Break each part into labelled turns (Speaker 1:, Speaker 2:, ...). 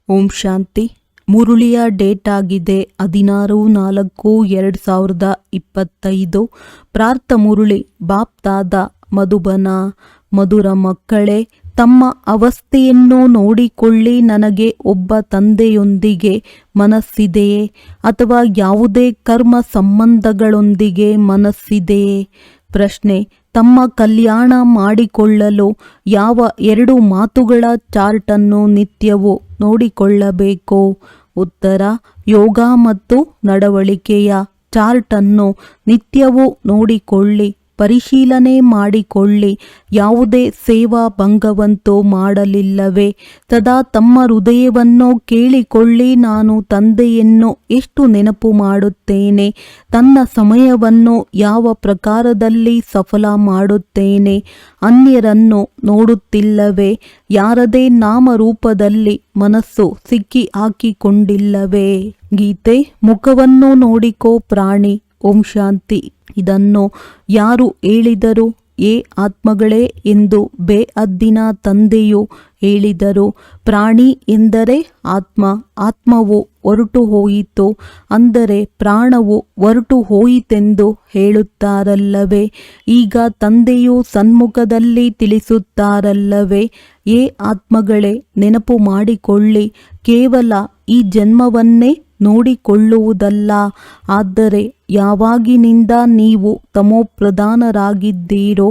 Speaker 1: ಓಂ ಶಾಂತಿ. ಮುರುಳಿಯ date ಆಗಿದೆ 16/4/2025. ಪ್ರಾರ್ಥ ಮುರುಳಿ ಬಾಪ್ ತಾದ ಮಧುಬನ. ಮಧುರ ಮಕ್ಕಳೇ, ತಮ್ಮ ಅವಸ್ಥೆಯನ್ನು ನೋಡಿಕೊಳ್ಳಿ. ನನಗೆ ಒಬ್ಬ ತಂದೆಯೊಂದಿಗೆ ಮನಸ್ಸಿದೆಯೇ ಅಥವಾ ಯಾವುದೇ ಕರ್ಮ ಸಂಬಂಧಗಳೊಂದಿಗೆ ಮನಸ್ಸಿದೆಯೇ? ಪ್ರಶ್ನೆ: ತಮ್ಮ ಕಲ್ಯಾಣ ಮಾಡಿಕೊಳ್ಳಲು ಯಾವ 2 ಮಾತುಗಳ ಚಾರ್ಟನ್ನು ನಿತ್ಯವೂ ನೋಡಿಕೊಳ್ಳಬೇಕು? ಉತ್ತರ: ಯೋಗ ಮತ್ತು ನಡವಳಿಕೆಯ ಚಾರ್ಟನ್ನು ನಿತ್ಯವೂ ನೋಡಿಕೊಳ್ಳಿ, ಪರಿಶೀಲನೆ ಮಾಡಿಕೊಳ್ಳಿ. ಯಾವುದೇ ಸೇವಾ ಭಂಗವಂತೂ ಮಾಡಲಿಲ್ಲವೇ? ಸದಾ ತಮ್ಮ ಹೃದಯವನ್ನು ಕೇಳಿಕೊಳ್ಳಿ. ನಾನು ತಂದೆಯನ್ನು ಎಷ್ಟು ನೆನಪು ಮಾಡುತ್ತೇನೆ? ತನ್ನ ಸಮಯವನ್ನು ಯಾವ ಪ್ರಕಾರದಲ್ಲಿ ಸಫಲ ಮಾಡುತ್ತೇನೆ? ಅನ್ಯರನ್ನು ನೋಡುತ್ತಿಲ್ಲವೇ? ಯಾರದೇ ನಾಮರೂಪದಲ್ಲಿ ಮನಸ್ಸು ಸಿಕ್ಕಿ ಹಾಕಿಕೊಂಡಿಲ್ಲವೇ? ಗೀತೆ. ಮುಖವನ್ನು ನೋಡಿಕೋ ಪ್ರಾಣಿ. ಓಂ ಶಾಂತಿ. ಇದನ್ನು ಯಾರು ಹೇಳಿದರು? ಆತ್ಮಗಳೇ ಎಂದು ಬೇಅದ್ದಿನ ತಂದೆಯು ಹೇಳಿದರು. ಪ್ರಾಣಿ ಎಂದರೆ ಆತ್ಮ. ಆತ್ಮವು ಹೊರಟು ಹೋಯಿತು ಅಂದರೆ ಪ್ರಾಣವು ಹೊರಟು ಹೋಯಿತೆಂದು ಹೇಳುತ್ತಾರಲ್ಲವೇ? ಈಗ ತಂದೆಯು ಸನ್ಮುಖದಲ್ಲಿ ತಿಳಿಸುತ್ತಾರಲ್ಲವೇ? ಆತ್ಮಗಳೇ, ನೆನಪು ಮಾಡಿಕೊಳ್ಳಿ. ಕೇವಲ ಈ ಜನ್ಮವನ್ನೇ ನೋಡಿಕೊಳ್ಳುವುದಲ್ಲ, ಆದರೆ ಯಾವಾಗಿನಿಂದ ನೀವು ತಮೋಪ್ರಧಾನರಾಗಿದ್ದೀರೋ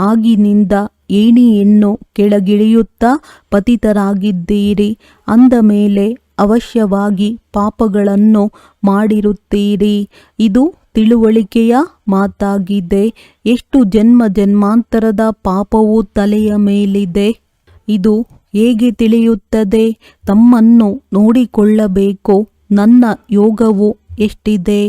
Speaker 1: ಆಗಿನಿಂದ ಏಣಿಯನ್ನು ಕೆಳಗಿಳಿಯುತ್ತಾ ಪತಿತರಾಗಿದ್ದೀರಿ. ಅಂದ ಮೇಲೆ ಅವಶ್ಯವಾಗಿ ಪಾಪಗಳನ್ನು ಮಾಡಿರುತ್ತೀರಿ. ಇದು ತಿಳುವಳಿಕೆಯ ಮಾತಾಗಿದೆ. ಎಷ್ಟು ಜನ್ಮ ಜನ್ಮಾಂತರದ ಪಾಪವು ತಲೆಯ ಮೇಲಿದೆ. ಇದು ಹೇಗೆ ತಿಳಿಯುತ್ತದೆ? ತಮ್ಮನ್ನು ನೋಡಿಕೊಳ್ಳಬೇಕು. ನನ್ನ ಯೋಗವು ಎಷ್ಟಿದೆ,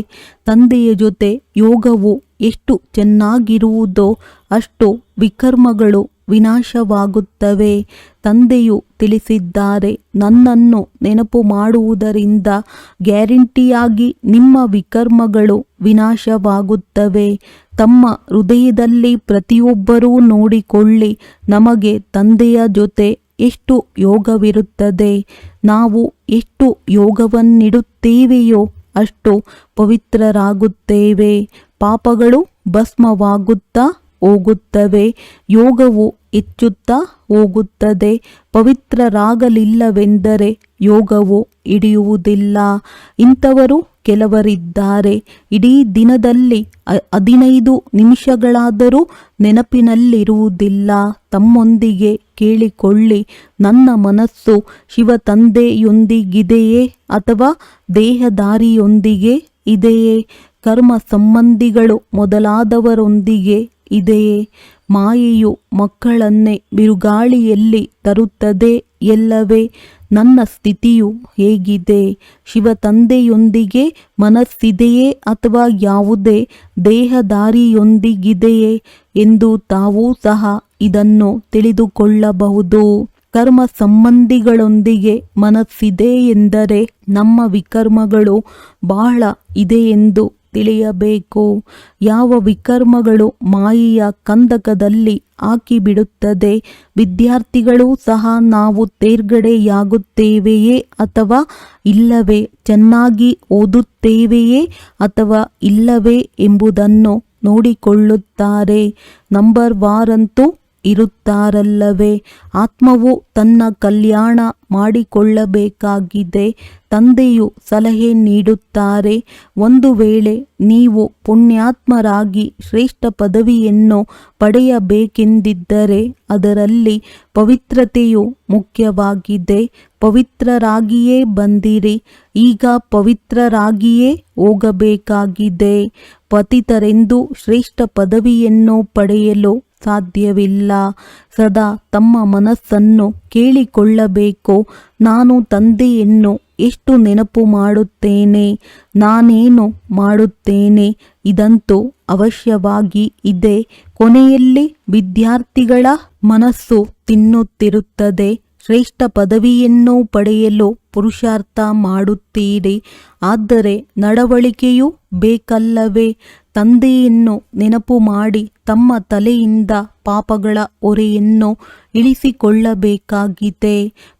Speaker 1: ತಂದೆಯ ಜೊತೆ ಯೋಗವು ಎಷ್ಟು ಚೆನ್ನಾಗಿರುವುದೋ ಅಷ್ಟು ವಿಕರ್ಮಗಳು ವಿನಾಶವಾಗುತ್ತವೆ. ತಂದೆಯು ತಿಳಿಸಿದ್ದಾರೆ, ನನ್ನನ್ನು ನೆನಪು ಮಾಡುವುದರಿಂದ ಗ್ಯಾರಂಟಿಯಾಗಿ ನಿಮ್ಮ ವಿಕರ್ಮಗಳು ವಿನಾಶವಾಗುತ್ತವೆ. ತಮ್ಮ ಹೃದಯದಲ್ಲಿ ಪ್ರತಿಯೊಬ್ಬರೂ ನೋಡಿಕೊಳ್ಳಿ, ನಮಗೆ ತಂದೆಯ ಜೊತೆ ಎಷ್ಟು ಯೋಗವಿರುತ್ತದೆ. ನಾವು ಎಷ್ಟು ಯೋಗವನ್ನಿಡುತ್ತೇವೆಯೋ ಅಷ್ಟು ಪವಿತ್ರರಾಗುತ್ತೇವೆ. ಪಾಪಗಳು ಭಸ್ಮವಾಗುತ್ತಾ ಹೋಗುತ್ತವೆ. ಯೋಗವು ಹೆಚ್ಚುತ್ತಾ ಹೋಗುತ್ತದೆ. ಪವಿತ್ರರಾಗಲಿಲ್ಲವೆಂದರೆ ಯೋಗವು ಹಿಡಿಯುವುದಿಲ್ಲ. ಇಂಥವರು ಕೆಲವರಿದ್ದಾರೆ. ಇಡೀ ದಿನದಲ್ಲಿ 15 ನಿಮಿಷಗಳಾದರೂ ನೆನಪಿನಲ್ಲಿರುವುದಿಲ್ಲ. ತಮ್ಮೊಂದಿಗೆ ಕೇಳಿಕೊಳ್ಳಿ, ನನ್ನ ಮನಸ್ಸು ಶಿವ ತಂದೆಯೊಂದಿಗಿದೆಯೇ ಅಥವಾ ದೇಹದಾರಿಯೊಂದಿಗೆ ಇದೆಯೇ? ಕರ್ಮ ಸಂಬಂಧಿಗಳು ಮೊದಲಾದವರೊಂದಿಗೆ ಇದೆಯೇ? ಮಾಯೆಯು ಮಕ್ಕಳನ್ನೇ ಬಿರುಗಾಳಿಯಲ್ಲಿ ತರುತ್ತದೆ ಎಲ್ಲವೇ? ನನ್ನ ಸ್ಥಿತಿಯು ಹೇಗಿದೆ? ಶಿವ ತಂದೆಯೊಂದಿಗೆ ಮನಸ್ಸಿದೆಯೇ ಅಥವಾ ಯಾವುದೇ ದೇಹದಾರಿಯೊಂದಿಗಿದೆಯೇ ಎಂದು ತಾವೂ ಸಹ ಇದನ್ನು ತಿಳಿದುಕೊಳ್ಳಬಹುದು. ಕರ್ಮ ಸಂಬಂಧಿಗಳೊಂದಿಗೆ ಮನಸ್ಸಿದೆ ಎಂದರೆ ನಮ್ಮ ವಿಕರ್ಮಗಳು ಬಹಳ ಇದೆಯೆಂದು ತಿಳಿಯಬೇಕು. ಯಾವ ವಿಕರ್ಮಗಳು ಮಾಯೆಯ ಕಂದಕದಲ್ಲಿ ಹಾಕಿಬಿಡುತ್ತದೆ. ವಿದ್ಯಾರ್ಥಿಗಳು ಸಹ ನಾವು ತೇರ್ಗಡೆಯಾಗುತ್ತೇವೆಯೇ ಅಥವಾ ಇಲ್ಲವೇ, ಚೆನ್ನಾಗಿ ಓದುತ್ತೇವೆಯೇ ಅಥವಾ ಇಲ್ಲವೇ ಎಂಬುದನ್ನು ನೋಡಿಕೊಳ್ಳುತ್ತಾರೆ. ನಂಬರ್ ವಾರಂತೂ ಇರುತ್ತಾರಲ್ಲವೇ? ಆತ್ಮವು ತನ್ನ ಕಲ್ಯಾಣ ಮಾಡಿಕೊಳ್ಳಬೇಕಾಗಿದೆ. ತಂದೆಯು ಸಲಹೆ ನೀಡುತ್ತಾರೆ, ಒಂದು ವೇಳೆ ನೀವು ಪುಣ್ಯಾತ್ಮರಾಗಿ ಶ್ರೇಷ್ಠ ಪದವಿಯನ್ನು ಪಡೆಯಬೇಕೆಂದಿದ್ದರೆ ಅದರಲ್ಲಿ ಪವಿತ್ರತೆಯು ಮುಖ್ಯವಾಗಿದೆ. ಪವಿತ್ರರಾಗಿಯೇ ಬಂದಿರಿ, ಈಗ ಪವಿತ್ರರಾಗಿಯೇ ಹೋಗಬೇಕಾಗಿದೆ. ಪತಿತರೆಂದು ಶ್ರೇಷ್ಠ ಪದವಿಯನ್ನು ಪಡೆಯಲು ಸಾಧ್ಯವಿಲ್ಲ. ಸದಾ ತಮ್ಮ ಮನಸ್ಸನ್ನು ಕೇಳಿಕೊಳ್ಳಬೇಕು, ನಾನು ತಂದೆಯನ್ನು ಎಷ್ಟು ನೆನಪು ಮಾಡುತ್ತೇನೆ, ನಾನೇನು ಮಾಡುತ್ತೇನೆ. ಇದಂತೂ ಅವಶ್ಯವಾಗಿ ಇದೆ. ಕೊನೆಯಲ್ಲಿ ವಿದ್ಯಾರ್ಥಿಗಳ ಮನಸ್ಸು ತಿನ್ನುತ್ತಿರುತ್ತದೆ. ಶ್ರೇಷ್ಠ ಪದವಿಯನ್ನು ಪಡೆಯಲು ಪುರುಷಾರ್ಥ ಮಾಡುತ್ತೀರಿ, ಆದರೆ ನಡವಳಿಕೆಯೂ ಬೇಕಲ್ಲವೇ? ತಂದೆಯನ್ನು ನೆನಪು ಮಾಡಿ ತಮ್ಮ ತಲೆಯಿಂದ ಪಾಪಗಳ ಹೊರೆಯನ್ನು ಇಳಿಸಿಕೊಳ್ಳಬೇಕಾಗಿದೆ.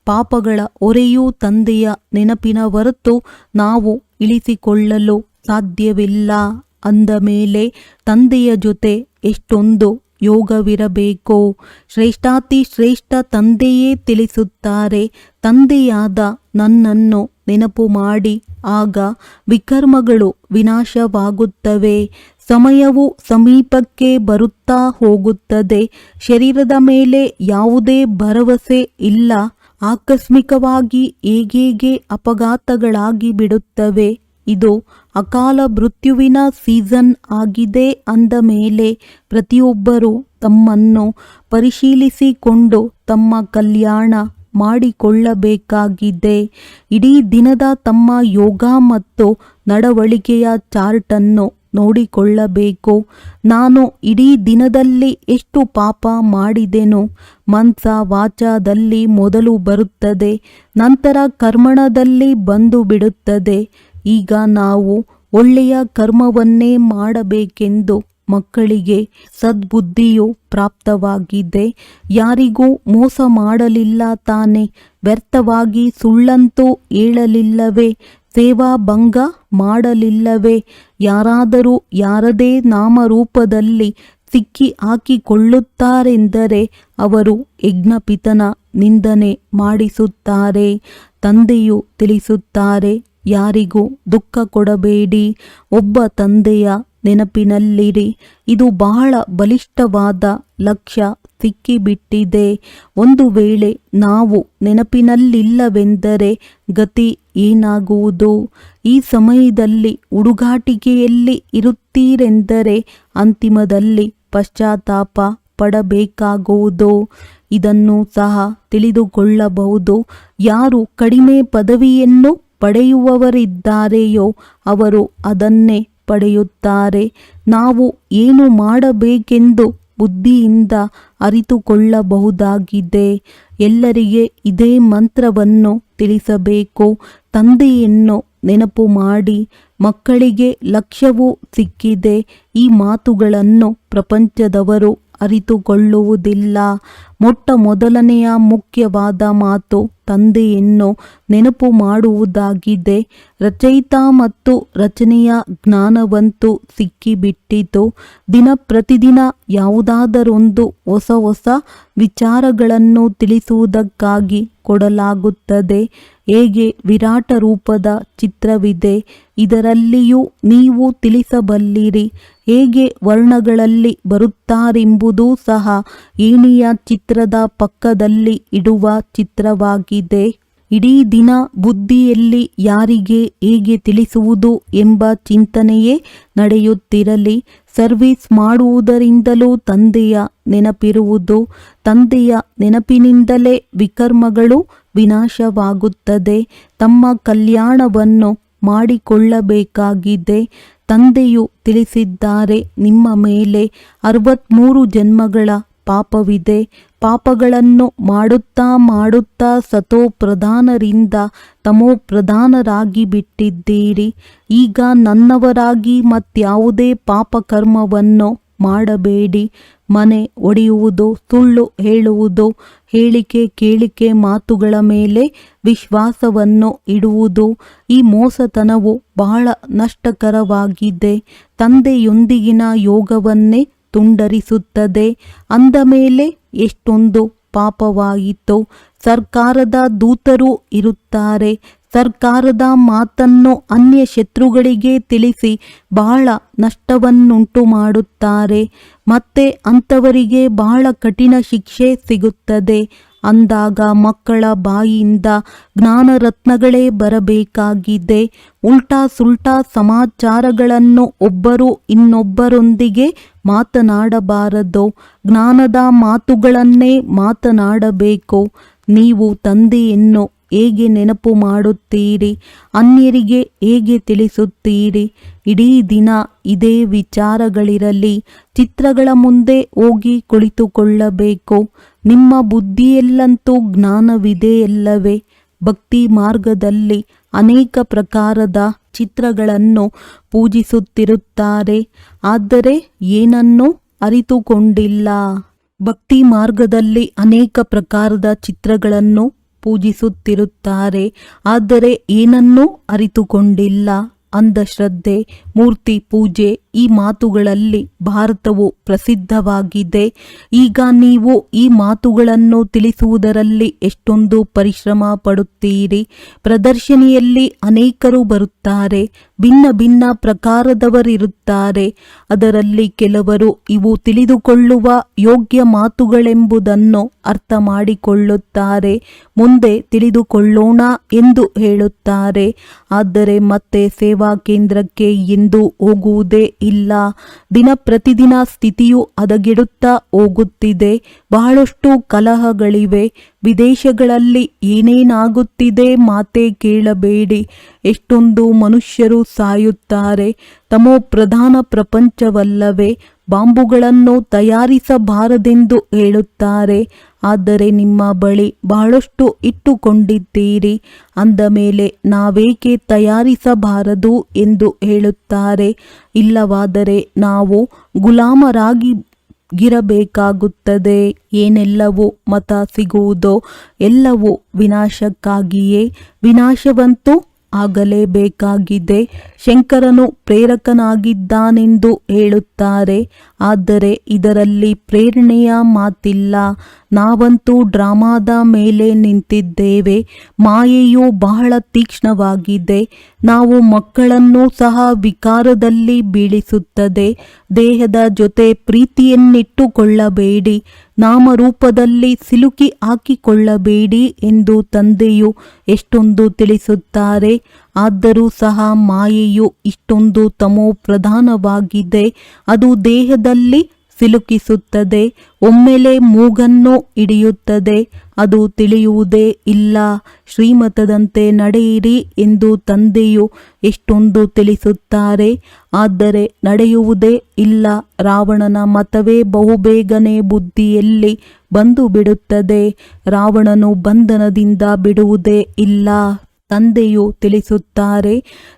Speaker 1: ಪಾಪಗಳ ಹೊರೆಯೂ ತಂದೆಯ ನೆನಪಿನ ಹೊರತು ನಾವು ಇಳಿಸಿಕೊಳ್ಳಲು ಸಾಧ್ಯವಿಲ್ಲ. ಅಂದ ಮೇಲೆ ತಂದೆಯ ಜೊತೆ ಎಷ್ಟೊಂದು ಯೋಗವಿರಬೇಕು. ಶ್ರೇಷ್ಠಾತಿ ಶ್ರೇಷ್ಠ ತಂದೆಯೇ ತಿಳಿಸುತ್ತಾರೆ, ತಂದೆಯಾದ ನನ್ನನ್ನು ನೆನಪು ಮಾಡಿ, ಆಗ ವಿಕರ್ಮಗಳು ವಿನಾಶವಾಗುತ್ತವೆ. ಸಮಯವು ಸಮೀಪಕ್ಕೆ ಬರುತ್ತಾ ಹೋಗುತ್ತದೆ. ಶರೀರದ ಮೇಲೆ ಯಾವುದೇ ಭರವಸೆ ಇಲ್ಲ. ಆಕಸ್ಮಿಕವಾಗಿ ಹೇಗೆ ಅಪಘಾತಗಳಾಗಿ ಬಿಡುತ್ತವೆ. ಇದು ಅಕಾಲ ಮೃತ್ಯುವಿನ ಸೀಸನ್ ಆಗಿದೆ. ಅಂದ ಮೇಲೆ ಪ್ರತಿಯೊಬ್ಬರೂ ತಮ್ಮನ್ನು ಪರಿಶೀಲಿಸಿಕೊಂಡು ತಮ್ಮ ಕಲ್ಯಾಣ ಮಾಡಿಕೊಳ್ಳಬೇಕಾಗಿದೆ. ಇಡೀ ದಿನದ ತಮ್ಮ ಯೋಗ ಮತ್ತು ನಡವಳಿಕೆಯ ಚಾರ್ಟನ್ನು ನೋಡಿಕೊಳ್ಳಬೇಕು. ನಾನು ಇಡೀ ದಿನದಲ್ಲಿ ಎಷ್ಟು ಪಾಪ ಮಾಡಿದೆನು? ಮನಸ ವಾಚದಲ್ಲಿ ಮೊದಲು ಬರುತ್ತದೆ, ನಂತರ ಕರ್ಮಣದಲ್ಲಿ ಬಂದು ಬಿಡುತ್ತದೆ. ಈಗ ನಾವು ಒಳ್ಳೆಯ ಕರ್ಮವನ್ನೇ ಮಾಡಬೇಕೆಂದು ಮಕ್ಕಳಿಗೆ ಸದ್ಬುದ್ಧಿಯು ಪ್ರಾಪ್ತವಾಗಿದೆ. ಯಾರಿಗೂ ಮೋಸ ಮಾಡಲಿಲ್ಲ ತಾನೆ? ವ್ಯರ್ಥವಾಗಿ ಸುಳ್ಳಂತೂ ಹೇಳಲಿಲ್ಲವೇ? ಸೇವಾ ಭಂಗ ಮಾಡಲಿಲ್ಲವೇ? ಯಾರಾದರೂ ಯಾರದೇ ನಾಮರೂಪದಲ್ಲಿ ಸಿಕ್ಕಿ ಹಾಕಿಕೊಳ್ಳುತ್ತಾರೆಂದರೆ ಅವರು ಯಜ್ಞಪಿತನ ನಿಂದನೆ ಮಾಡಿಸುತ್ತಾರೆ. ತಂದೆಯು ತಿಳಿಸುತ್ತಾರೆ, ಯಾರಿಗೂ ದುಃಖ ಕೊಡಬೇಡಿ, ಒಬ್ಬ ತಂದೆಯ ನೆನಪಿನಲ್ಲಿರಿ. ಇದು ಬಹಳ ಬಲಿಷ್ಠವಾದ ಲಕ್ಷ್ಯ ಸಿಕ್ಕಿಬಿಟ್ಟಿದೆ. ಒಂದು ವೇಳೆ ನಾವು ನೆನಪಿನಲ್ಲಿಲ್ಲವೆಂದರೆ ಗತಿ ಏನಾಗುವುದು? ಈ ಸಮಯದಲ್ಲಿ ಹುಡುಗಾಟಿಕೆಯಲ್ಲಿ ಇರುತ್ತೀರೆಂದರೆ ಅಂತಿಮದಲ್ಲಿ ಪಶ್ಚಾತ್ತಾಪ ಪಡಬೇಕಾಗುವುದು. ಇದನ್ನು ಸಹ ತಿಳಿದುಕೊಳ್ಳಬಹುದು. ಯಾರು ಕಡಿಮೆ ಪದವಿಯನ್ನು ಪಡೆಯುವವರಿದ್ದಾರೆಯೋ ಅವರು ಅದನ್ನೇ ಪಡೆಯುತ್ತಾರೆ. ನಾವು ಏನು ಮಾಡಬೇಕೆಂದು ಬುದ್ಧಿಯಿಂದ ಅರಿತುಕೊಳ್ಳಬಹುದಾಗಿದೆ. ಎಲ್ಲರಿಗೆ ಇದೇ ಮಂತ್ರವನ್ನು ತಿಳಿಸಬೇಕು. ತಂದೆಯನ್ನು ನೆನಪು ಮಾಡಿ. ಮಕ್ಕಳಿಗೆ ಲಕ್ಷ್ಯವು ಸಿಕ್ಕಿದೆ. ಈ ಮಾತುಗಳನ್ನು ಪ್ರಪಂಚದವರು ಅರಿತುಕೊಳ್ಳುವುದಿಲ್ಲ. ಮೊಟ್ಟ ಮೊದಲನೆಯ ಮುಖ್ಯವಾದ ಮಾತು ತಂದೆಯನ್ನು ನೆನಪು ಮಾಡುವುದಾಗಿದೆ. ರಚಯಿತ ಮತ್ತು ರಚನೆಯ ಜ್ಞಾನವಂತೂ ಸಿಕ್ಕಿಬಿಟ್ಟಿತು. ದಿನ ಪ್ರತಿದಿನ ಯಾವುದಾದರೊಂದು ಹೊಸ ಹೊಸ ವಿಚಾರಗಳನ್ನು ತಿಳಿಸುವುದಕ್ಕಾಗಿ ಕೊಡಲಾಗುತ್ತದೆ. ಹೇಗೆ ವಿರಾಟ ರೂಪದ ಚಿತ್ರವಿದೆ, ಇದರಲ್ಲಿಯೂ ನೀವು ತಿಳಿಸಬಲ್ಲಿರಿ. ಹೇಗೆ ವರ್ಣಗಳಲ್ಲಿ ಬರುತ್ತಾರೆಂಬುದೂ ಸಹ ಏಣಿಯ ಚಿತ್ರದ ಪಕ್ಕದಲ್ಲಿ ಇಡುವ ಚಿತ್ರವಾಗಿದೆ. ಇಡೀ ದಿನ ಬುದ್ಧಿಯಲ್ಲಿ ಯಾರಿಗೆ ಹೇಗೆ ತಿಳಿಸುವುದು ಎಂಬ ಚಿಂತನೆಯೇ ನಡೆಯುತ್ತಿರಲಿ. ಸರ್ವಿಸ್ ಮಾಡುವುದರಿಂದಲೂ ತಂದೆಯ ನೆನಪಿರುವುದು. ತಂದೆಯ ನೆನಪಿನಿಂದಲೇ ವಿಕರ್ಮಗಳು ವಿನಾಶವಾಗುತ್ತದೆ. ತಮ್ಮ ಕಲ್ಯಾಣವನ್ನು ಮಾಡಿಕೊಳ್ಳಬೇಕಾಗಿದೆ. ತಂದೆಯು ತಿಳಿಸಿದ್ದಾರೆ, ನಿಮ್ಮ ಮೇಲೆ 63 ಜನ್ಮಗಳ ಪಾಪವಿದೆ. ಪಾಪಗಳನ್ನು ಮಾಡುತ್ತಾ ಮಾಡುತ್ತಾ ಸತೋ ಪ್ರಧಾನರಿಂದ ತಮೋ ಪ್ರಧಾನರಾಗಿ ಬಿಟ್ಟಿದ್ದೀರಿ. ಈಗ ನನ್ನವರಾಗಿ ಮತ್ಯಾವುದೇ ಪಾಪಕರ್ಮವನ್ನು ಮಾಡಬೇಡಿ. ಮನೆ ಒಡೆಯುವುದು, ಸುಳ್ಳು ಹೇಳುವುದು, ಹೇಳಿಕೆ ಕೇಳಿಕೆ ಮಾತುಗಳ ಮೇಲೆ ವಿಶ್ವಾಸವನ್ನು ಇಡುವುದು, ಈ ಮೋಸತನವು ಬಹಳ ನಷ್ಟಕರವಾಗಿದೆ. ತಂದೆಯೊಂದಿಗಿನ ಯೋಗವನ್ನೇ ತುಂಡರಿಸುತ್ತದೆ. ಅಂದ ಮೇಲೆ ಎಷ್ಟೊಂದು ಪಾಪವಾಯಿತು. ಸರ್ಕಾರದ ದೂತರು ಇರುತ್ತಾರೆ. ಸರ್ಕಾರದ ಮಾತನ್ನು ಅನ್ಯ ಶತ್ರುಗಳಿಗೆ ತಿಳಿಸಿ ಬಹಳ ನಷ್ಟವನ್ನುಂಟು ಮಾಡುತ್ತಾರೆ. ಮತ್ತೆ ಅಂಥವರಿಗೆ ಬಹಳ ಕಠಿಣ ಶಿಕ್ಷೆ ಸಿಗುತ್ತದೆ. ಅಂದಾಗ ಮಕ್ಕಳ ಬಾಯಿಯಿಂದ ಜ್ಞಾನರತ್ನಗಳೇ ಬರಬೇಕಾಗಿದೆ. ಉಲ್ಟಾ ಸುಲ್ಟಾ ಸಮಾಚಾರಗಳನ್ನು ಒಬ್ಬರು ಇನ್ನೊಬ್ಬರೊಂದಿಗೆ ಮಾತನಾಡಬಾರದು. ಜ್ಞಾನದ ಮಾತುಗಳನ್ನೇ ಮಾತನಾಡಬೇಕು. ನೀವು ತಂದೆಯನ್ನು ಹೇಗೆ ನೆನಪು ಮಾಡುತ್ತೀರಿ? ಅನ್ಯರಿಗೆ ಹೇಗೆ ತಿಳಿಸುತ್ತೀರಿ? ಇಡೀ ದಿನ ಇದೇ ವಿಚಾರಗಳಿರಲಿ. ಚಿತ್ರಗಳ ಮುಂದೆ ಹೋಗಿ ಕುಳಿತುಕೊಳ್ಳಬೇಕು. ನಿಮ್ಮ ಬುದ್ಧಿಯಲ್ಲಂತೂ ಜ್ಞಾನವಿದೆಯಲ್ಲವೇ? ಭಕ್ತಿ ಮಾರ್ಗದಲ್ಲಿ ಅನೇಕ ಪ್ರಕಾರದ ಚಿತ್ರಗಳನ್ನು ಪೂಜಿಸುತ್ತಿರುತ್ತಾರೆ. ಆದರೆ ಏನನ್ನೂ ಅರಿತುಕೊಂಡಿಲ್ಲ. ಭಕ್ತಿ ಮಾರ್ಗದಲ್ಲಿ ಅನೇಕ ಪ್ರಕಾರದ ಚಿತ್ರಗಳನ್ನು ಪೂಜಿಸುತ್ತಿರುತ್ತಾರೆ. ಆದರೆ ಏನನ್ನೂ ಅರಿತುಕೊಂಡಿಲ್ಲ. ಅಂಧಶ್ರದ್ಧೆ, ಮೂರ್ತಿ ಪೂಜೆ, ಈ ಮಾತುಗಳಲ್ಲಿ ಭಾರತವು ಪ್ರಸಿದ್ಧವಾಗಿದೆ. ಈಗ ನೀವು ಈ ಮಾತುಗಳನ್ನು ತಿಳಿಸುವುದರಲ್ಲಿ ಎಷ್ಟೊಂದು ಪರಿಶ್ರಮ ಪಡುತ್ತೀರಿ. ಪ್ರದರ್ಶನಿಯಲ್ಲಿ ಅನೇಕರು ಬರುತ್ತಾರೆ. ಭಿನ್ನ ಭಿನ್ನ ಪ್ರಕಾರದವರಿರುತ್ತಾರೆ. ಅದರಲ್ಲಿ ಕೆಲವರು ಇವು ತಿಳಿದುಕೊಳ್ಳುವ ಯೋಗ್ಯ ಮಾತುಗಳೆಂಬುದನ್ನು ಅರ್ಥ ಮಾಡಿಕೊಳ್ಳುತ್ತಾರೆ. ಮುಂದೆ ತಿಳಿದುಕೊಳ್ಳೋಣ ಎಂದು ಹೇಳುತ್ತಾರೆ. ಆದರೆ ಮತ್ತೆ ಸೇವಾ ಕೇಂದ್ರಕ್ಕೆ ಎಂದೂ ಹೋಗುವುದೇ ಇಲ್ಲ. ದಿನ ಪ್ರತಿದಿನ ಸ್ಥಿತಿಯು ಹದಗೆಡುತ್ತಾ ಹೋಗುತ್ತಿದೆ. ಬಹಳಷ್ಟು ಕಲಹಗಳಿವೆ. ವಿದೇಶಗಳಲ್ಲಿ ಏನೇನಾಗುತ್ತಿದೆ ಮಾತೇ ಕೇಳಬೇಡಿ. ಎಷ್ಟೊಂದು ಮನುಷ್ಯರು ಸಾಯುತ್ತಾರೆ. ತಮೋ ಪ್ರಧಾನ ಪ್ರಪಂಚವಲ್ಲವೇ? ಬಾಂಬುಗಳನ್ನು ತಯಾರಿಸಬಾರದೆಂದು ಹೇಳುತ್ತಾರೆ. ಆದರೆ ನಿಮ್ಮ ಬಳಿ ಬಹಳಷ್ಟು ಇಟ್ಟುಕೊಂಡಿದ್ದೀರಿ. ಅಂದ ಮೇಲೆ ನಾವೇಕೆ ತಯಾರಿಸಬಾರದು ಎಂದು ಹೇಳುತ್ತಾರೆ. ಇಲ್ಲವಾದರೆ ನಾವು ಗುಲಾಮರಾಗಿ ಗಿರಬೇಕಾಗುತ್ತದೆ. ಏನೆಲ್ಲವೂ ಮತ ಸಿಗುವುದೋ ಎಲ್ಲವೂ ವಿನಾಶಕ್ಕಾಗಿಯೇ. ವಿನಾಶವಂತೂ ಆಗಲೇಬೇಕಾಗಿದೆ. ಶಂಕರನು ಪ್ರೇರಕನಾಗಿದ್ದಾನೆಂದು ಹೇಳುತ್ತಾರೆ. ಆದರೆ ಇದರಲ್ಲಿ ಪ್ರೇರಣೆಯ ಮಾತಿಲ್ಲ. ನಾವಂತೂ ಡ್ರಾಮಾದ ಮೇಲೆ ನಿಂತಿದ್ದೇವೆ. ಮಾಯೆಯು ಬಹಳ ತೀಕ್ಷ್ಣವಾಗಿದೆ. ನಾವು ಮಕ್ಕಳನ್ನು ಸಹ ವಿಕಾರದಲ್ಲಿ ಬೀಳಿಸುತ್ತದೆ. ದೇಹದ ಜೊತೆ ಪ್ರೀತಿಯನ್ನಿಟ್ಟುಕೊಳ್ಳಬೇಡಿ, ನಾಮರೂಪದಲ್ಲಿ ಸಿಲುಕಿ ಹಾಕಿಕೊಳ್ಳಬೇಡಿ ಎಂದು ತಂದೆಯು ಎಷ್ಟೊಂದು ತಿಳಿಸುತ್ತಾರೆ. ಆದರೂ ಸಹ ಮಾಯೆಯು ಇಷ್ಟೊಂದು ತಮೋ ಪ್ರಧಾನವಾಗಿದೆ. ಅದು ದೇಹದಲ್ಲಿ ಸಿಲುಕಿಸುತ್ತದೆ, ಒಮ್ಮೆಲೆ ಮೂಗನ್ನು ಹಿಡಿಯುತ್ತದೆ. ಅದು ತಿಳಿಯುವುದೇ ಇಲ್ಲ. ಶ್ರೀಮತದಂತೆ ನಡೆಯಿರಿ ಎಂದು ತಂದೆಯು ಎಷ್ಟೊಂದು ತಿಳಿಸುತ್ತಾರೆ, ಆದರೆ ನಡೆಯುವುದೇ ಇಲ್ಲ. ರಾವಣನ ಮತವೇ ಬಹುಬೇಗನೆ ಬುದ್ಧಿಯಲ್ಲಿ ಬಂದು ಬಿಡುತ್ತದೆ. ರಾವಣನು ಬಂಧನದಿಂದ ಬಿಡುವುದೇ ಇಲ್ಲ. ತಂದೆಯು ತಿಳಿಸುತ್ತಾರೆ,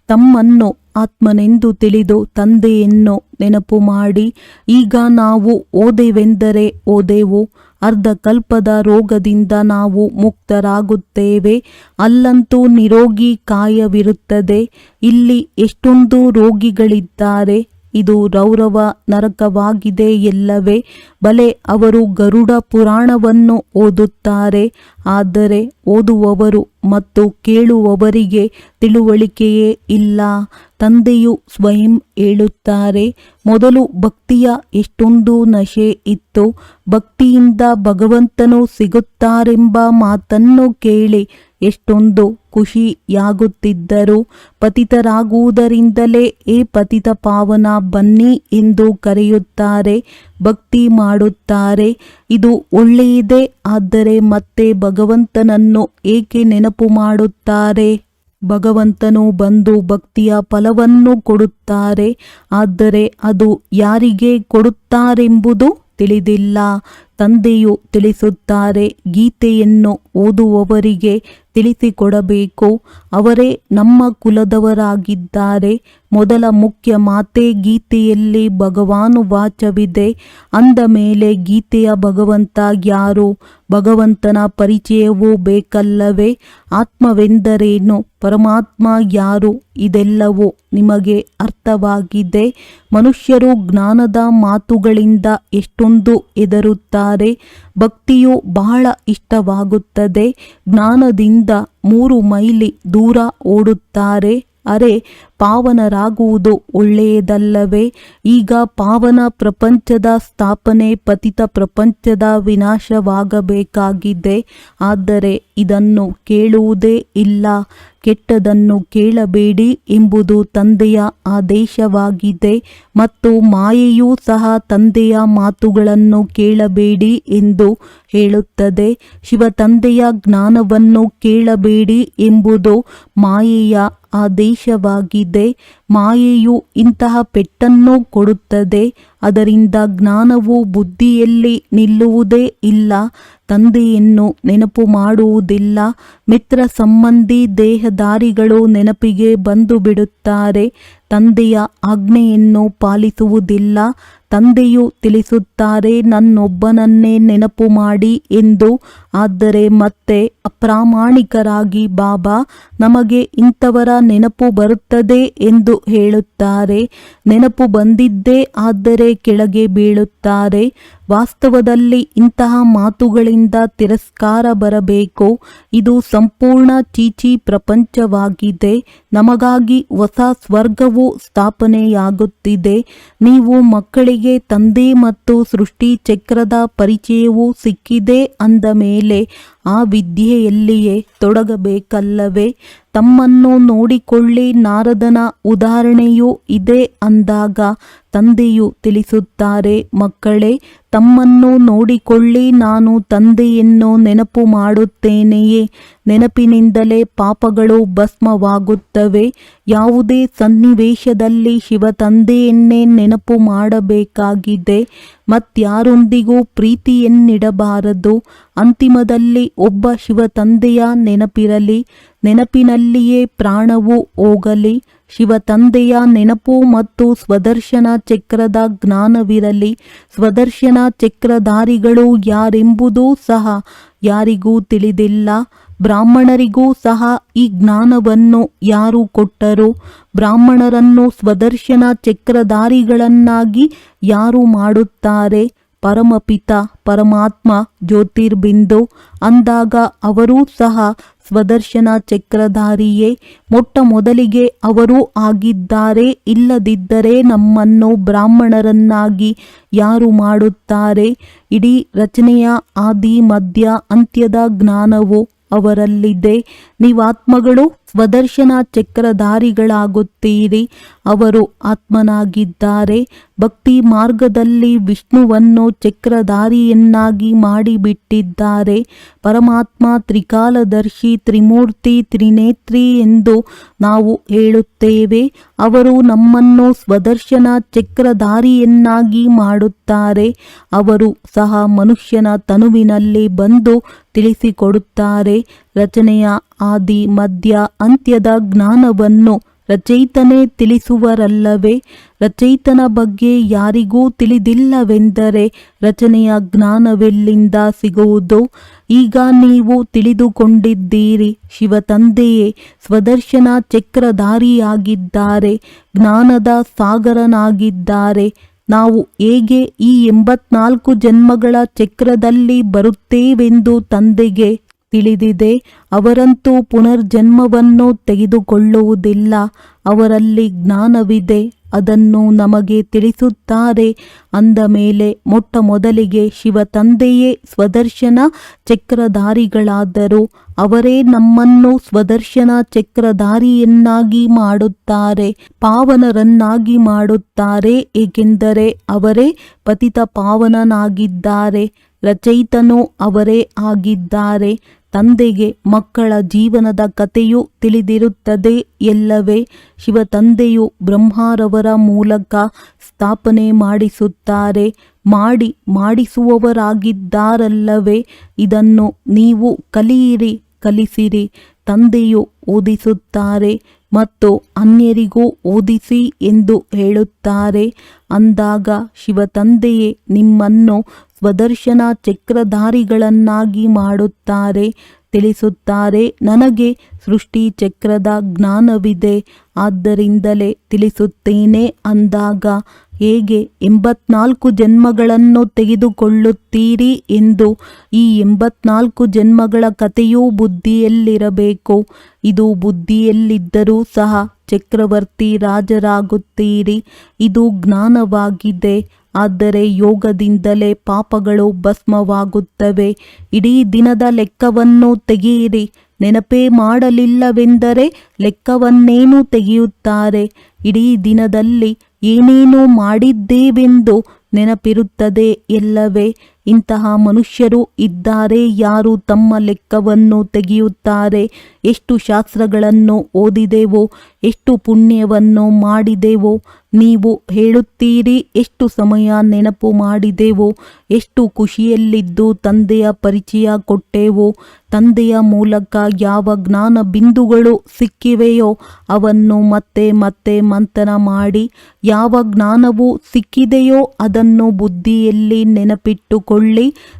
Speaker 1: ತಮ್ಮನ್ನು ಆತ್ಮನೆಂದು ತಿಳಿದು ತಂದೆಯನ್ನು ನೆನಪು ಮಾಡಿ. ಈಗ ನಾವು ಓದೆವೆಂದರೆ ಓದೆವು. ಅರ್ಧಕಲ್ಪದ ರೋಗದಿಂದ ನಾವು ಮುಕ್ತರಾಗುತ್ತೇವೆ. ಅಲ್ಲಂತೂ ನಿರೋಗಿ ಕಾಯವಿರುತ್ತದೆ. ಇಲ್ಲಿ ಎಷ್ಟೊಂದು ರೋಗಿಗಳಿದ್ದಾರೆ. ಇದು ರೌರವ ನರಕವಾಗಿದೆ ಎಲ್ಲವೇ. ಬಲೆ ಅವರು ಗರುಡ ಪುರಾಣವನ್ನು ಓದುತ್ತಾರೆ, ಆದರೆ ಓದುವವರು ಮತ್ತು ಕೇಳುವವರಿಗೆ ತಿಳುವಳಿಕೆಯೇ ಇಲ್ಲ. ತಂದೆಯು ಸ್ವಯಂ ಹೇಳುತ್ತಾರೆ, ಮೊದಲು ಭಕ್ತಿಯ ಎಷ್ಟೊಂದು ನಶೆ ಇತ್ತು. ಭಕ್ತಿಯಿಂದ ಭಗವಂತನು ಸಿಗುತ್ತಾರೆಂಬ ಮಾತನ್ನು ಕೇಳಿ ಎಷ್ಟೊಂದು ಖುಷಿಯಾಗುತ್ತಿದ್ದರು. ಪತಿತರಾಗುವುದರಿಂದಲೇ ಏ ಪತಿತ ಪಾವನ ಬನ್ನಿ ಎಂದು ಕರೆಯುತ್ತಾರೆ. ಭಕ್ತಿ ಮಾಡುತ್ತಾರೆ, ಇದು ಒಳ್ಳೆಯದೇ. ಆದರೆ ಮತ್ತೆ ಭಗವಂತನನ್ನು ಏಕೆ ನೆನಪು ಮಾಡುತ್ತಾರೆ? ಭಗವಂತನು ಬಂದು ಭಕ್ತಿಯ ಫಲವನ್ನು ಕೊಡುತ್ತಾರೆ, ಆದರೆ ಅದು ಯಾರಿಗೆ ಕೊಡುತ್ತಾರೆಂಬುದು ತಿಳಿದಿಲ್ಲ. ತಂದೆಯು ತಿಳಿಸುತ್ತಾರೆ, ಗೀತೆಯನ್ನು ಓದುವವರಿಗೆ ತಿಳಿಸಿಕೊಡಬೇಕು. ಅವರೇ ನಮ್ಮ ಕುಲದವರಾಗಿದ್ದಾರೆ. ಮೊದಲ ಮುಖ್ಯ ಮಾತೆ ಗೀತೆಯಲ್ಲಿ ಭಗವಾನುವಾಚವಿದೆ. ಅಂದ ಮೇಲೆ ಗೀತೆಯ ಭಗವಂತ ಯಾರು? ಭಗವಂತನ ಪರಿಚಯವೂ ಬೇಕಲ್ಲವೇ? ಆತ್ಮವೆಂದರೇನು? ಪರಮಾತ್ಮ ಯಾರು? ಇದೆಲ್ಲವೂ ನಿಮಗೆ ಅರ್ಥವಾಗಿದೆ. ಮನುಷ್ಯರು ಜ್ಞಾನದ ಮಾತುಗಳಿಂದ ಎಷ್ಟೊಂದು ಹೆದರುತ್ತಾರೆ. ಭಕ್ತಿಯು ಬಹಳ ಇಷ್ಟವಾಗುತ್ತದೆ. ಜ್ಞಾನದಿಂದ 3 ಮೈಲಿ ದೂರ ಓಡುತ್ತಾರೆ. ಅರೆ, ಪಾವನರಾಗುವುದು ಒಳ್ಳೆಯದಲ್ಲವೇ? ಈಗ ಪಾವನ ಪ್ರಪಂಚದ ಸ್ಥಾಪನೆ, ಪತಿತ ಪ್ರಪಂಚದ ವಿನಾಶವಾಗಬೇಕಾಗಿದೆ. ಆದರೆ ಇದನ್ನು ಕೇಳುವುದೇ ಇಲ್ಲ. ಕೆಟ್ಟದನ್ನು ಕೇಳಬೇಡಿ ಎಂಬುದು ತಂದೆಯ ಆದೇಶವಾಗಿದೆ. ಮತ್ತು ಮಾಯೆಯೂ ಸಹ ತಂದೆಯ ಮಾತುಗಳನ್ನು ಕೇಳಬೇಡಿ ಎಂದು ಹೇಳುತ್ತದೆ. ಶಿವ ತಂದೆಯ ಜ್ಞಾನವನ್ನು ಕೇಳಬೇಡಿ ಎಂಬುದು ಮಾಯೆಯ ಆದೇಶವಾಗಿದೆ. ಮಾಯೆಯು ಇಂತಹ ಪೆಟ್ಟನ್ನು ಕೊಡುತ್ತದೆ. ಅದರಿಂದ ಜ್ಞಾನವು ಬುದ್ಧಿಯಲ್ಲಿ ನಿಲ್ಲುವುದೇ ಇಲ್ಲ. ತಂದೆಯನ್ನು ನೆನಪು ಮಾಡುವುದಿಲ್ಲ. ಮಿತ್ರ ಸಂಬಂಧಿ ದೇಹದಾರಿಗಳು ನೆನಪಿಗೆ ಬಂದು ಬಿಡುತ್ತಾರೆ. ತಂದೆಯ ಆಜ್ಞೆಯನ್ನು ಪಾಲಿಸುವುದಿಲ್ಲ. ತಂದೆಯು ತಿಳಿಸುತ್ತಾರೆ, ನನ್ನೊಬ್ಬನನ್ನೇ ನೆನಪು ಮಾಡಿ ಎಂದು. ಆದರೆ ಮತ್ತೆ ಅಪ್ರಾಮಾಣಿಕರಾಗಿ ಬಾಬಾ ನಮಗೆ ಇಂಥವರ ನೆನಪು ಬರುತ್ತದೆ ಎಂದು ಹೇಳುತ್ತಾರೆ. ನೆನಪು ಬಂದಿದ್ದೇ ಆದರೆ ಕೆಳಗೆ ಬೀಳುತ್ತಾರೆ. ವಾಸ್ತವದಲ್ಲಿ ಇಂತಹ ಮಾತುಗಳಿಂದ ತಿರಸ್ಕಾರ ಬರಬೇಕು. ಇದು ಸಂಪೂರ್ಣ ಚೀಚಿ ಪ್ರಪಂಚವಾಗಿದೆ. ನಮಗಾಗಿ ಹೊಸ ಸ್ವರ್ಗವು ಸ್ಥಾಪನೆಯಾಗುತ್ತಿದೆ. ನೀವು ಮಕ್ಕಳಿಗೆ ತಂದೆ ಮತ್ತು ಸೃಷ್ಟಿ ಚಕ್ರದ ಪರಿಚಯವೂ ಸಿಕ್ಕಿದೆ ಅಂದ ಮೇಲೆ ಆ ವಿದ್ಯೆಯಲ್ಲಿಯೇ ತೊಡಗಬೇಕಲ್ಲವೇ? ತಮ್ಮನ್ನು ನೋಡಿಕೊಳ್ಳಿ, ನಾರದನ ಉದಾಹರಣೆಯೂ ಇದೆ ಅಂದಾಗ ತಂದೆಯು ತಿಳಿಸುತ್ತಾರೆ, ಮಕ್ಕಳೇ ತಮ್ಮನ್ನು ನೋಡಿಕೊಳ್ಳಿ, ನಾನು ತಂದೆಯನ್ನು ನೆನಪು ಮಾಡುತ್ತೇನೆಯೇ? ನೆನಪಿನಿಂದಲೇ ಪಾಪಗಳು ಭಸ್ಮವಾಗುತ್ತವೆ. ಯಾವುದೇ ಸನ್ನಿವೇಶದಲ್ಲಿ ಶಿವ ತಂದೆಯನ್ನೇ ನೆನಪು ಮಾಡಬೇಕಾಗಿದೆ. ಮತ್ಯಾರೊಂದಿಗೂ ಪ್ರೀತಿಯನ್ನಿಡಬಾರದು. ಅಂತಿಮದಲ್ಲಿ ಒಬ್ಬ ಶಿವ ತಂದೆಯ ನೆನಪಿರಲಿ. ನೆನಪಿನಲ್ಲಿಯೇ ಪ್ರಾಣವು ಹೋಗಲಿ. ಶಿವ ತಂದೆಯ ನೆನಪು ಮತ್ತು ಸ್ವದರ್ಶನ ಚಕ್ರದ ಜ್ಞಾನವಿರಲಿ. ಸ್ವದರ್ಶನ ಚಕ್ರಧಾರಿಗಳು ಯಾರೆಂಬುದೂ ಸಹ ಯಾರಿಗೂ ತಿಳಿದಿಲ್ಲ. ಬ್ರಾಹ್ಮಣರಿಗೂ ಸಹ ಈ ಜ್ಞಾನವನ್ನು ಯಾರು ಕೊಟ್ಟರು? ಬ್ರಾಹ್ಮಣರನ್ನು ಸ್ವದರ್ಶನ ಚಕ್ರಧಾರಿಗಳನ್ನಾಗಿ ಯಾರು ಮಾಡುತ್ತಾರೆ? ಪರಮಪಿತ ಪರಮಾತ್ಮ ಜ್ಯೋತಿರ್ಬಿಂದು ಅಂದಾಗ ಅವರೂ ಸಹ ಸ್ವದರ್ಶನ ಚಕ್ರಧಾರಿಯೇ. ಮೊಟ್ಟ ಮೊದಲಿಗೆ ಅವರೂ ಆಗಿದ್ದಾರೆ. ಇಲ್ಲದಿದ್ದರೆ ನಮ್ಮನ್ನು ಬ್ರಾಹ್ಮಣರನ್ನಾಗಿ ಯಾರು ಮಾಡುತ್ತಾರೆ? ಇಡೀ ರಚನೆಯ ಆದಿ ಮಧ್ಯ ಅಂತ್ಯದ ಜ್ಞಾನವು ಅವರಲ್ಲಿದೆ. ನೀವಾತ್ಮಗಳು ಸ್ವದರ್ಶನ ಚಕ್ರಧಾರಿಗಳಾಗುತ್ತೀರಿ. ಅವರು ಆತ್ಮನಾಗಿದ್ದಾರೆ. ಭಕ್ತಿ ಮಾರ್ಗದಲ್ಲಿ ವಿಷ್ಣುವನ್ನು ಚಕ್ರಧಾರಿಯನ್ನಾಗಿ ಮಾಡಿಬಿಟ್ಟಿದ್ದಾರೆ. ಪರಮಾತ್ಮ ತ್ರಿಕಾಲದರ್ಶಿ, ತ್ರಿಮೂರ್ತಿ, ತ್ರಿನೇತ್ರಿ ಎಂದು ನಾವು ಹೇಳುತ್ತೇವೆ. ಅವರು ನಮ್ಮನ್ನು ಸ್ವದರ್ಶನ ಚಕ್ರಧಾರಿಯನ್ನಾಗಿ ಮಾಡುತ್ತಾರೆ. ಅವರು ಸಹ ಮನುಷ್ಯನ ತನುವಿನಲ್ಲಿ ಬಂದು ತಿಳಿಸಿಕೊಡುತ್ತಾರೆ. ರಚನೆಯ ಆದಿ ಮಧ್ಯ ಅಂತ್ಯದ ಜ್ಞಾನವನ್ನು ರಚಯಿತನೇ ತಿಳಿಸುವರಲ್ಲವೇ? ರಚಯಿತನ ಬಗ್ಗೆ ಯಾರಿಗೂ ತಿಳಿದಿಲ್ಲವೆಂದರೆ ರಚನೆಯ ಜ್ಞಾನವೆಲ್ಲಿಂದ ಸಿಗುವುದು? ಈಗ ನೀವು ತಿಳಿದುಕೊಂಡಿದ್ದೀರಿ. ಶಿವತಂದೆಯೇ ಸ್ವದರ್ಶನ ಚಕ್ರಧಾರಿಯಾಗಿದ್ದಾರೆ, ಜ್ಞಾನದ ಸಾಗರನಾಗಿದ್ದಾರೆ. ನಾವು ಹೇಗೆ ಈ 84 ಜನ್ಮಗಳ ಚಕ್ರದಲ್ಲಿ ಬರುತ್ತೇವೆಂದು ತಂದೆಗೆ ತಿಳಿದಿದೆ. ಅವರಂತೂ ಪುನರ್ಜನ್ಮವನ್ನು ತೆಗೆದುಕೊಳ್ಳುವುದಿಲ್ಲ. ಅವರಲ್ಲಿ ಜ್ಞಾನವಿದೆ, ಅದನ್ನು ನಮಗೆ ತಿಳಿಸುತ್ತಾರೆ. ಅಂದ ಮೇಲೆ ಮೊಟ್ಟ ಮೊದಲಿಗೆ ಶಿವತಂದೆಯೇ ಸ್ವದರ್ಶನ ಚಕ್ರಧಾರಿಗಳಾದರು. ಅವರೇ ನಮ್ಮನ್ನು ಸ್ವದರ್ಶನ ಚಕ್ರಧಾರಿಯನ್ನಾಗಿ ಮಾಡುತ್ತಾರೆ, ಪಾವನರನ್ನಾಗಿ ಮಾಡುತ್ತಾರೆ. ಏಕೆಂದರೆ ಅವರೇ ಪತಿತ ಪಾವನನಾಗಿದ್ದಾರೆ. ರಚಯಿತನೂ ಅವರೇ ಆಗಿದ್ದಾರೆ. ತಂದೆಗೆ ಮಕ್ಕಳ ಜೀವನದ ಕಥೆಯು ತಿಳಿದಿರುತ್ತದೆ ಎಲ್ಲವೇ? ಶಿವತಂದೆಯು ಬ್ರಹ್ಮರವರ ಮೂಲಕ ಸ್ಥಾಪನೆ ಮಾಡಿಸುತ್ತಾರೆ, ಮಾಡಿಸುವವರಾಗಿದ್ದಾರಲ್ಲವೇ? ಇದನ್ನು ನೀವು ಕಲಿಯಿರಿ, ಕಲಿಸಿರಿ. ತಂದೆಯು ಓದಿಸುತ್ತಾರೆ ಮತ್ತು ಅನ್ಯರಿಗೂ ಓದಿಸಿ ಎಂದು ಹೇಳುತ್ತಾರೆ. ಅಂದಾಗ ಶಿವತಂದೆಯೇ ನಿಮ್ಮನ್ನು ಸ್ವದರ್ಶನ ಚಕ್ರಧಾರಿಗಳನ್ನಾಗಿ ಮಾಡುತ್ತಾರೆ, ತಿಳಿಸುತ್ತಾರೆ. ನನಗೆ ಸೃಷ್ಟಿ ಚಕ್ರದ ಜ್ಞಾನವಿದೆ, ಆದ್ದರಿಂದಲೇ ತಿಳಿಸುತ್ತೇನೆ ಅಂದಾಗ ಹೇಗೆ 84 ಜನ್ಮಗಳನ್ನು ತೆಗೆದುಕೊಳ್ಳುತ್ತೀರಿ ಎಂದು ಈ 84 ಜನ್ಮಗಳ ಕಥೆಯೂ ಬುದ್ಧಿಯಲ್ಲಿರಬೇಕು. ಇದು ಬುದ್ಧಿಯಲ್ಲಿದ್ದರೂ ಸಹ ಚಕ್ರವರ್ತಿ ರಾಜರಾಗುತ್ತೀರಿ. ಇದು ಜ್ಞಾನವಾಗಿದೆ. ಆದರೆ ಯೋಗದಿಂದಲೇ ಪಾಪಗಳು ಭಸ್ಮವಾಗುತ್ತವೆ. ಇಡೀ ದಿನದ ಲೆಕ್ಕವನ್ನು ತೆಗೆಯಿರಿ. ನೆನಪೇ ಮಾಡಲಿಲ್ಲವೆಂದರೆ ಲೆಕ್ಕವನ್ನೇನು ತೆಗೆಯುತ್ತಾರೆ? ಇಡೀ ದಿನದಲ್ಲಿ ಏನೇನು ಮಾಡಿದ್ದೇವೆಂದು ನೆನಪಿರುತ್ತದೆ ಎಲ್ಲವೇ? ಇಂತಹ ಮನುಷ್ಯರು ಇದ್ದಾರೆ ಯಾರು ತಮ್ಮ ಲೆಕ್ಕವನ್ನು ತೆಗೆಯುತ್ತಾರೆ. ಎಷ್ಟು ಶಾಸ್ತ್ರಗಳನ್ನು ಓದಿದೆವೋ, ಎಷ್ಟು ಪುಣ್ಯವನ್ನು ಮಾಡಿದೆವೋ. ನೀವು ಹೇಳುತ್ತೀರಿ, ಎಷ್ಟು ಸಮಯ ನೆನಪು ಮಾಡಿದೆವೋ, ಎಷ್ಟು ಖುಷಿಯಲ್ಲಿದ್ದು ತಂದೆಯ ಪರಿಚಯ ಕೊಟ್ಟೆವೋ. ತಂದೆಯ ಮೂಲಕ ಯಾವ ಜ್ಞಾನ ಬಿಂದುಗಳು ಸಿಕ್ಕಿವೆಯೋ ಅವನ್ನು ಮತ್ತೆ ಮತ್ತೆ ಮಂಥನ ಮಾಡಿ, ಯಾವ ಜ್ಞಾನವು ಸಿಕ್ಕಿದೆಯೋ ಅದನ್ನು ಬುದ್ಧಿಯಲ್ಲಿ ನೆನಪಿಟ್ಟುಕೊಳ್ಳಿ.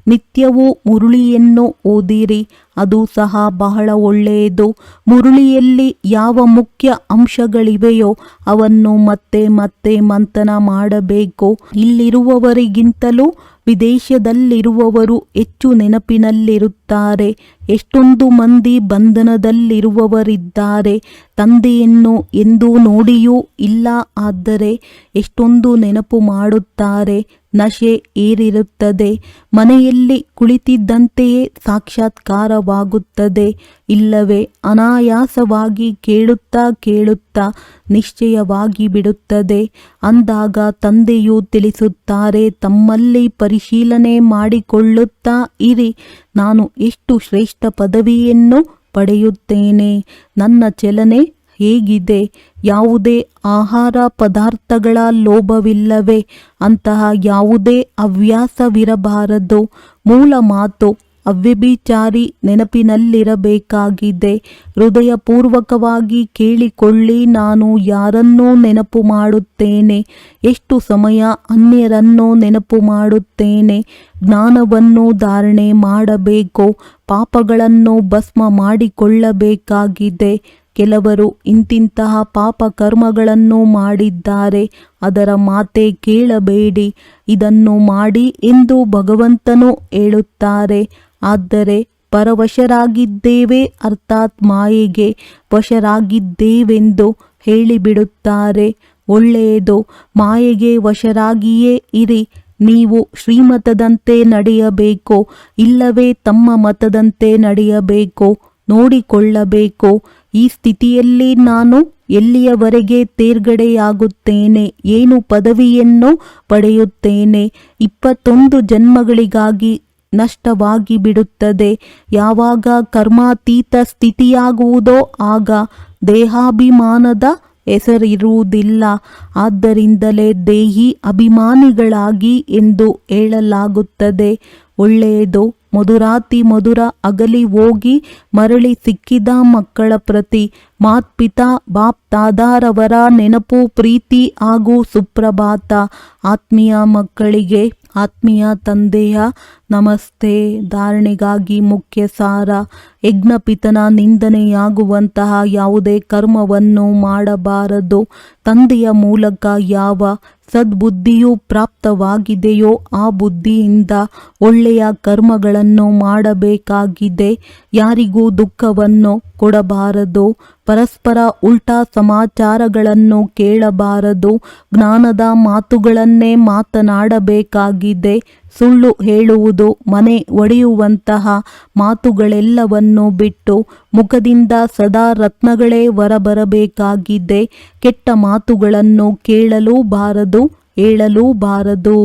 Speaker 1: ನಿತ್ಯವೂ ಮುರುಳಿಯನ್ನು ಓದಿರಿ, ಅದು ಸಹ ಬಹಳ ಒಳ್ಳೆಯದು. ಮುರುಳಿಯಲ್ಲಿ ಯಾವ ಮುಖ್ಯ ಅಂಶಗಳಿವೆಯೋ ಅವನ್ನು ಮತ್ತೆ ಮತ್ತೆ ಮಂಥನ ಮಾಡಬೇಕು. ಇಲ್ಲಿರುವವರಿಗಿಂತಲೂ ವಿದೇಶದಲ್ಲಿರುವವರು ಹೆಚ್ಚು ನೆನಪಿನಲ್ಲಿರುತ್ತಾರೆ. ಎಷ್ಟೊಂದು ಮಂದಿ ಬಂಧನದಲ್ಲಿರುವವರಿದ್ದಾರೆ, ತಂದೆಯನ್ನು ಎಂದೂ ನೋಡಿಯೂ ಇಲ್ಲ. ಆದರೆ ಎಷ್ಟೊಂದು ನೆನಪು ಮಾಡುತ್ತಾರೆ. ನಶೆ ಏರಿರುತ್ತದೆ. ಮನೆಯಲ್ಲಿ ಕುಳಿತಿದ್ದಂತೆಯೇ ಸಾಕ್ಷಾತ್ಕಾರವಾಗುತ್ತದೆ. ಇಲ್ಲವೇ ಅನಾಯಾಸವಾಗಿ ಕೇಳುತ್ತಾ ಕೇಳುತ್ತಾ ನಿಶ್ಚಯವಾಗಿ ಬಿಡುತ್ತದೆ. ಅಂದಾಗ ತಂದೆಯು ತಿಳಿಸುತ್ತಾರೆ, ತಮ್ಮಲ್ಲಿ ಪರಿಶೀಲನೆ ಮಾಡಿಕೊಳ್ಳುತ್ತಾ ಇರಿ. ನಾನು ಎಷ್ಟು ಶ್ರೇಷ್ಠ ಪದವಿಯನ್ನು ಪಡೆಯುತ್ತೇನೆ, ನನ್ನ ಚಲನೆ ಹೇಗಿದೆ, ಯಾವುದೇ ಆಹಾರ ಪದಾರ್ಥಗಳ ಲೋಭವಿಲ್ಲವೇ, ಅಂತಹ ಯಾವುದೇ ಹವ್ಯಾಸವಿರಬಾರದು. ಮೂಲ ಮಾತು ಅವ್ಯಭಿಚಾರಿ ನೆನಪಿನಲ್ಲಿರಬೇಕಾಗಿದೆ. ಹೃದಯಪೂರ್ವಕವಾಗಿ ಕೇಳಿಕೊಳ್ಳಿ, ನಾನು ಯಾರನ್ನೂ ನೆನಪು ಮಾಡುತ್ತೇನೆ, ಎಷ್ಟು ಸಮಯ ಅನ್ಯರನ್ನು ನೆನಪು ಮಾಡುತ್ತೇನೆ. ಜ್ಞಾನವನ್ನು ಧಾರಣೆ ಮಾಡಬೇಕು, ಪಾಪಗಳನ್ನು ಭಸ್ಮ ಮಾಡಿಕೊಳ್ಳಬೇಕಾಗಿದೆ. ಕೆಲವರು ಇಂತಿಂತಹ ಪಾಪ ಕರ್ಮಗಳನ್ನು ಮಾಡಿದ್ದಾರೆ, ಅದರ ಮಾತೆ ಕೇಳಬೇಡಿ, ಇದನ್ನು ಮಾಡಿ ಎಂದು ಭಗವಂತನು ಹೇಳುತ್ತಾರೆ. ಆದರೆ ಪರವಶರಾಗಿದ್ದೇವೆ ಅರ್ಥಾತ್ ಮಾಯೆಗೆ ವಶರಾಗಿದ್ದೇವೆಂದು ಹೇಳಿಬಿಡುತ್ತಾರೆ. ಒಳ್ಳೆಯದು, ಮಾಯೆಗೆ ವಶರಾಗಿಯೇ ಇರಿ. ನೀವು ಶ್ರೀಮತದಂತೆ ನಡೆಯಬೇಕು, ಇಲ್ಲವೇ ತಮ್ಮ ಮತದಂತೆ ನಡೆಯಬೇಕು, ನೋಡಿಕೊಳ್ಳಬೇಕು. ಈ ಸ್ಥಿತಿಯಲ್ಲಿ ನಾನು ಎಲ್ಲಿಯವರೆಗೆ ತೇರ್ಗಡೆಯಾಗುತ್ತೇನೆ, ಏನು ಪದವಿಯನ್ನು ಪಡೆಯುತ್ತೇನೆ? 21 ಜನ್ಮಗಳಿಗಾಗಿ ನಷ್ಟವಾಗಿ ಬಿಡುತ್ತದೆ. ಯಾವಾಗ ಕರ್ಮಾತೀತ ಸ್ಥಿತಿಯಾಗುವುದೋ ಆಗ ದೇಹಾಭಿಮಾನದ ಹೆಸರಿರುವುದಿಲ್ಲ. ಆದ್ದರಿಂದಲೇ ದೇಹಿ ಅಭಿಮಾನಿಗಳಾಗಿ ಎಂದು ಹೇಳಲಾಗುತ್ತದೆ. ಒಳ್ಳೆಯದು, ಮಧುರಾತಿ ಮಧುರ ಅಗಲಿ ಹೋಗಿ ಮರಳಿ ಸಿಕ್ಕಿದ ಮಕ್ಕಳ ಪ್ರತಿ ಮಾತ್ಪಿತಾ ಬಾಪ್ ತಾದಾರವರ ನೆನಪು, ಪ್ರೀತಿ ಹಾಗೂ ಸುಪ್ರಭಾತ. ಆತ್ಮೀಯ ಮಕ್ಕಳಿಗೆ ಆತ್ಮೀಯ ತಂದೆಯ ನಮಸ್ತೆ. ಧಾರಣೆಗಾಗಿ ಮುಖ್ಯ ಸಾರ: ಯಜ್ಞಪಿತನ ನಿಂದನೆಯಾಗುವಂತಹ ಯಾವುದೇ ಕರ್ಮವನ್ನು ಮಾಡಬಾರದು. ತಂದೆಯ ಮೂಲಕ ಯಾವ ಸದ್ಬುದ್ಧಿಯು ಪ್ರಾಪ್ತವಾಗಿದೆಯೋ ಆ ಬುದ್ಧಿಯಿಂದ ಒಳ್ಳೆಯ ಕರ್ಮಗಳನ್ನು ಮಾಡಬೇಕಾಗಿದೆ. ಯಾರಿಗೂ ದುಃಖವನ್ನು ಕೊಡಬಾರದು. ಪರಸ್ಪರ ಉಲ್ಟಾ ಸಮಾಚಾರಗಳನ್ನು ಕೇಳಬಾರದು. ಜ್ಞಾನದ ಮಾತುಗಳನ್ನೇ ಮಾತನಾಡಬೇಕಾಗಿದೆ. ಸುಳ್ಳು ಹೇಳುವುದು, ಮನೆ ಒಡೆಯುವಂತಹ ಮಾತುಗಳೆಲ್ಲವನ್ನು ಬಿಟ್ಟು ಮುಖದಿಂದ ಸದಾ ರತ್ನಗಳೇ ಹೊರಬರಬೇಕಾಗಿದೆ. ಕೆಟ್ಟ ಮಾತುಗಳನ್ನು ಕೇಳಲೂಬಾರದು, ಹೇಳಲೂಬಾರದು.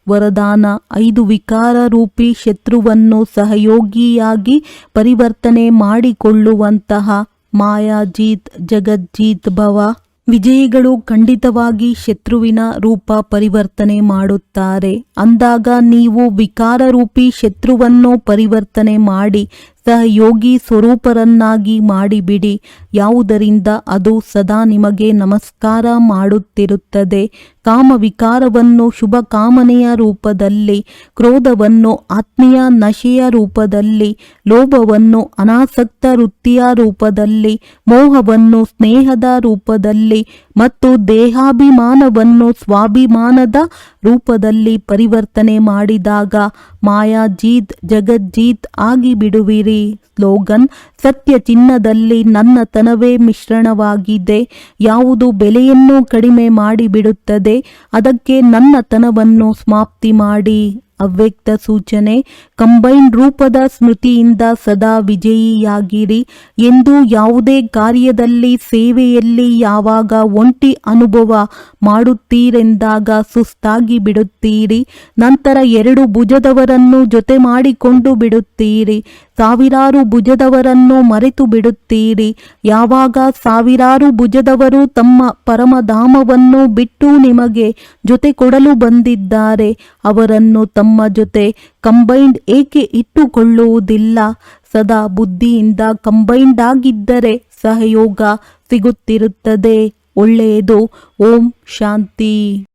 Speaker 1: ವರದಾನ: 5 ವಿಕಾರ ರೂಪಿ ಶತ್ರುವನ್ನು ಸಹಯೋಗಿಯಾಗಿ ಪರಿವರ್ತನೆ ಮಾಡಿಕೊಳ್ಳುವಂತಹ ಮಾಯಾಜೀತ್ ಜಗಜ್ಜೀತ್ ಭವ. ವಿಜಯಿಗಳು ಖಂಡಿತವಾಗಿ ಶತ್ರುವಿನ ರೂಪ ಪರಿವರ್ತನೆ ಮಾಡುತ್ತಾರೆ. ಅಂದಾಗ ನೀವು ವಿಕಾರ ರೂಪಿ ಶತ್ರುವನ್ನು ಪರಿವರ್ತನೆ ಮಾಡಿ ಸಹಯೋಗಿ ಸ್ವರೂಪರನ್ನಾಗಿ ಮಾಡಿಬಿಡಿ. ಯಾವುದರಿಂದ ಅದು ಸದಾ ನಿಮಗೆ ನಮಸ್ಕಾರ ಮಾಡುತ್ತಿರುತ್ತದೆ. ಕಾಮ ವಿಕಾರವನ್ನು ಶುಭ ಕಾಮನೆಯ ರೂಪದಲ್ಲಿ, ಕ್ರೋಧವನ್ನು ಆತ್ಮೀಯ ನಶೆಯ ರೂಪದಲ್ಲಿ, ಲೋಭವನ್ನು ಅನಾಸಕ್ತ ವೃತ್ತಿಯ ರೂಪದಲ್ಲಿ, ಮೋಹವನ್ನು ಸ್ನೇಹದ ರೂಪದಲ್ಲಿ ಮತ್ತು ದೇಹಾಭಿಮಾನವನ್ನು ಸ್ವಾಭಿಮಾನದ ರೂಪದಲ್ಲಿ ಪರಿವರ್ತನೆ ಮಾಡಿದಾಗ ಮಾಯಾಜೀತ್ ಜಗಜ್ಜೀತ್ ಆಗಿ ಬಿಡುವಿರಿ. ಸ್ಲೋಗನ್: ಸತ್ಯ ಚಿನ್ನದಲ್ಲಿ ನನ್ನತನವೇ ಮಿಶ್ರಣವಾಗಿದೆ. ಯಾವುದು ಬೆಲೆಯನ್ನು ಕಡಿಮೆ ಮಾಡಿಬಿಡುತ್ತದೆ ಅದಕ್ಕೆ ನನ್ನತನವನ್ನು ಸಮಾಪ್ತಿ ಮಾಡಿ. ಅವ್ಯಕ್ತ ಸೂಚನೆ: ಕಂಬೈನ್ ರೂಪದ ಸ್ಮೃತಿಯಿಂದ ಸದಾ ವಿಜಯಿಯಾಗಿರಿ. ಎಂದು ಯಾವುದೇ ಕಾರ್ಯದಲ್ಲಿ, ಸೇವೆಯಲ್ಲಿ ಯಾವಾಗ ಒಂಟಿ ಅನುಭವ ಮಾಡುತ್ತೀರೆಂದಾಗ ಸುಸ್ತಾಗಿ ಬಿಡುತ್ತೀರಿ. ನಂತರ 2 ಭುಜದವರನ್ನು ಜೊತೆ ಮಾಡಿಕೊಂಡು ಬಿಡುತ್ತೀರಿ. ಸಾವಿರಾರು ಭುಜದವರನ್ನು ಮರೆತು ಬಿಡುತ್ತೀರಿ. ಯಾವಾಗ ಸಾವಿರಾರು ಭುಜದವರು ತಮ್ಮ ಪರಮಧಾಮವನ್ನು ಬಿಟ್ಟು ನಿಮಗೆ ಜೊತೆ ಕೊಡಲು ಬಂದಿದ್ದಾರೆ, ಅವರನ್ನು ತಮ್ಮ ಜೊತೆ ಕಂಬೈನ್ಡ್ ಏಕೆ ಇಟ್ಟುಕೊಳ್ಳುವುದಿಲ್ಲ? ಸದಾ ಬುದ್ಧಿಯಿಂದ ಕಂಬೈನ್ಡ್ ಆಗಿದ್ದರೆ ಸಹಯೋಗ ಸಿಗುತ್ತಿರುತ್ತದೆ. ಒಳ್ಳೆಯದು. ಓಂ ಶಾಂತಿ.